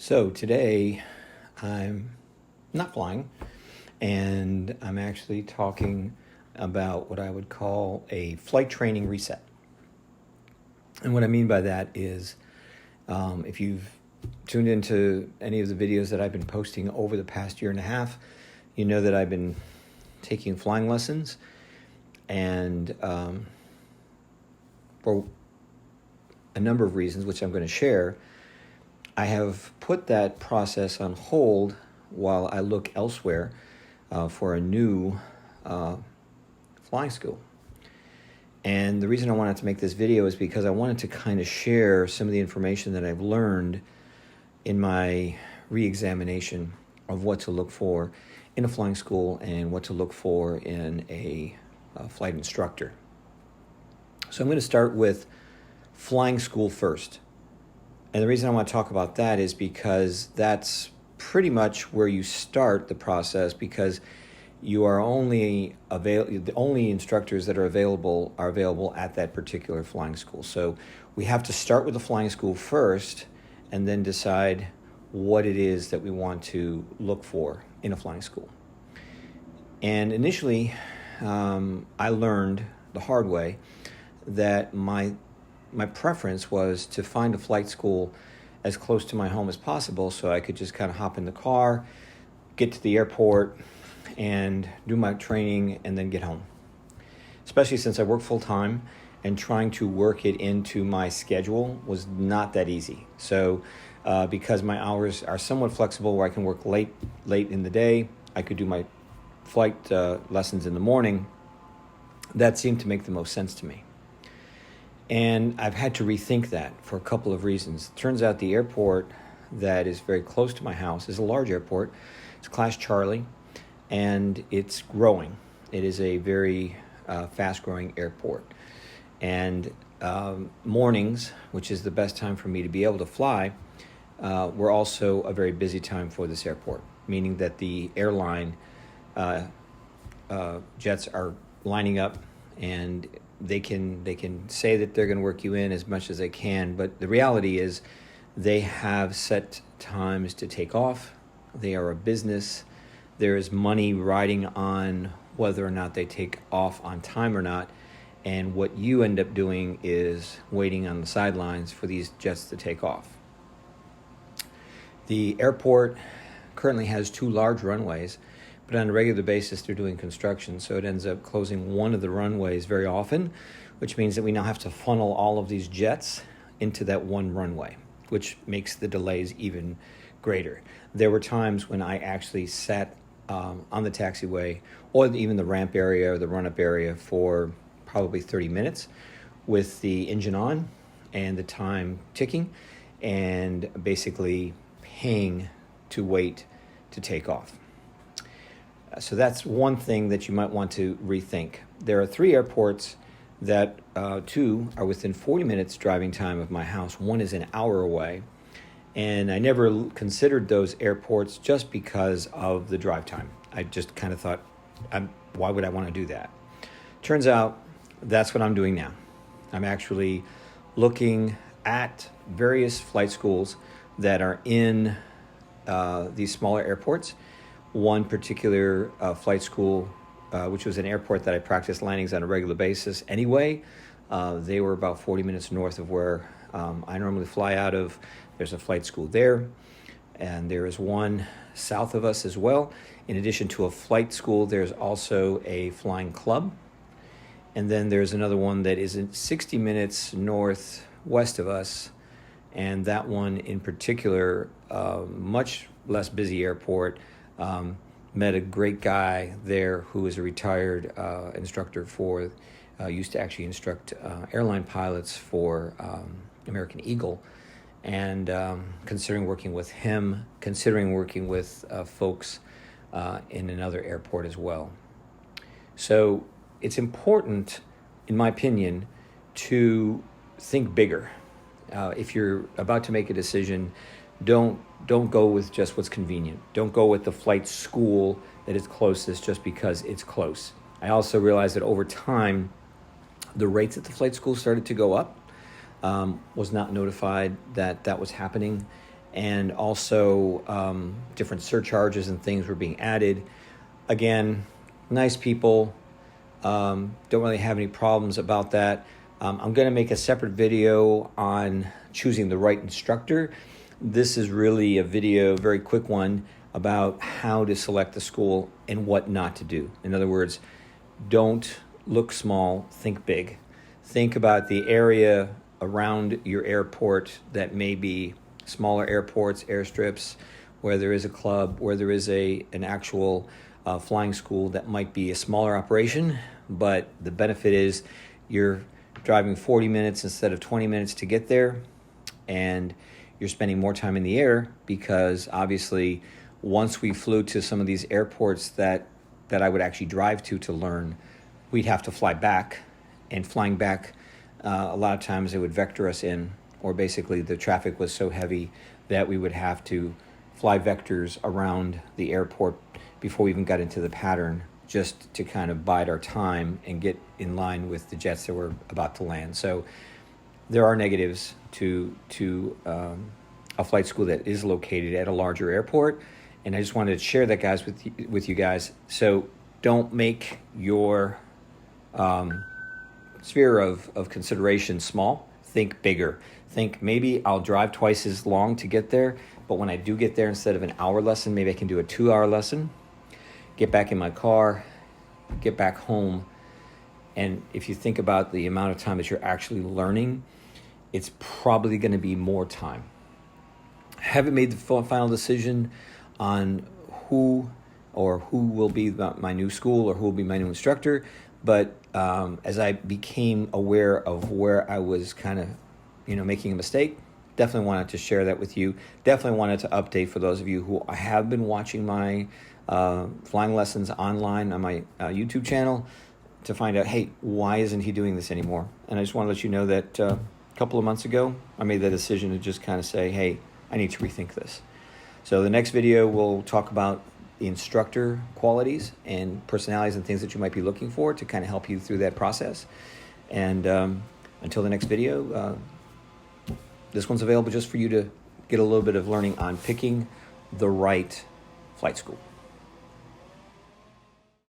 So today I'm not flying, and I'm actually talking about what I would call a flight training reset. And what I mean by that is if you've tuned into any of the videos that I've been posting over the past year and a half, you know that I've been taking flying lessons, and for a number of reasons, which I'm going to share, I have put that process on hold while I look elsewhere for a new flying school. And the reason I wanted to make this video is because I wanted to kind of share some of the information that I've learned in my re-examination of what to look for in a flying school and what to look for in a flight instructor. So I'm going to start with flying school first. And the reason I want to talk about that is because that's pretty much where you start the process, because you are the only instructors that are available at that particular flying school. So we have to start with the flying school first and then decide what it is that we want to look for in a flying school. And initially, I learned the hard way that my preference was to find a flight school as close to my home as possible so I could just kind of hop in the car, get to the airport, and do my training and then get home. Especially since I work full-time, and trying to work it into my schedule was not that easy. So because my hours are somewhat flexible where I can work late in the day, I could do my flight lessons in the morning. That seemed to make the most sense to me. And I've had to rethink that for a couple of reasons. It turns out the airport that is very close to my house is a large airport. It's Class Charlie, and it's growing. It is a very fast-growing airport. And mornings, which is the best time for me to be able to fly, were also a very busy time for this airport, meaning that the airline jets are lining up, and they can say that they're going to work you in as much as they can, but the reality is they have set times to take off. They are a business. There is money riding on whether or not they take off on time or not, and what you end up doing is waiting on the sidelines for these jets to take off. The airport currently has 2 large runways, but on a regular basis, they're doing construction, so it ends up closing one of the runways very often, which means that we now have to funnel all of these jets into that one runway, which makes the delays even greater. There were times when I actually sat on the taxiway or even the ramp area or the run-up area for probably 30 minutes with the engine on and the time ticking, and basically paying to wait to take off. So that's one thing that you might want to rethink. There are 3 airports that 2 are within 40 minutes driving time of my house. One is an hour away. And I never considered those airports just because of the drive time. I just kind of thought, why would I want to do that? Turns out that's what I'm doing now. I'm actually looking at various flight schools that are in these smaller airports. One particular flight school, which was an airport that I practiced landings on a regular basis anyway, they were about 40 minutes north of where I normally fly out of. There's a flight school there, and there is one south of us as well. In addition to a flight school, there's also a flying club, and then there's another one that is 60 minutes northwest of us, and that one in particular, much less busy airport. Met a great guy there who is a retired instructor for, used to actually instruct airline pilots for American Eagle, and considering working with him, considering working with folks in another airport as well. So it's important, in my opinion, to think bigger. If you're about to make a decision, don't go with just what's convenient. Don't go with the flight school that is closest just because it's close. I also realized that over time, the rates at the flight school started to go up. Was not notified that that was happening, and also different surcharges and things were being added. Again, nice people, don't really have any problems about that. I'm going to make a separate video on choosing the right instructor. This is really a video, very quick one, about how to select the school and what not to do. In other words, don't look small, think big. Think about the area around your airport that may be smaller airports, airstrips, where there is a club, where there is an actual flying school that might be a smaller operation, but the benefit is you're driving 40 minutes instead of 20 minutes to get there, and you're spending more time in the air because obviously once we flew to some of these airports that I would actually drive to learn, we'd have to fly back, and flying back, a lot of times they would vector us in, or basically the traffic was so heavy that we would have to fly vectors around the airport before we even got into the pattern, just to kind of bide our time and get in line with the jets that were about to land. So there are negatives to a flight school that is located at a larger airport, and I just wanted to share that, guys, with you guys. So don't make your sphere of consideration small. Think bigger. Think maybe I'll drive twice as long to get there, but when I do get there, instead of an hour lesson, maybe I can do a 2-hour lesson, get back in my car, get back home. And if you think about the amount of time that you're actually learning, it's probably going to be more time. I haven't made the final decision on who will be my new school or who will be my new instructor, but as I became aware of where I was kind of, making a mistake, definitely wanted to share that with you. Definitely wanted to update for those of you who have been watching my flying lessons online on my YouTube channel to find out, hey, why isn't he doing this anymore? And I just want to let you know that a couple of months ago, I made the decision to just kind of say, hey, I need to rethink this. So the next video, we'll talk about the instructor qualities and personalities and things that you might be looking for to kind of help you through that process. And until the next video, this one's available just for you to get a little bit of learning on picking the right flight school.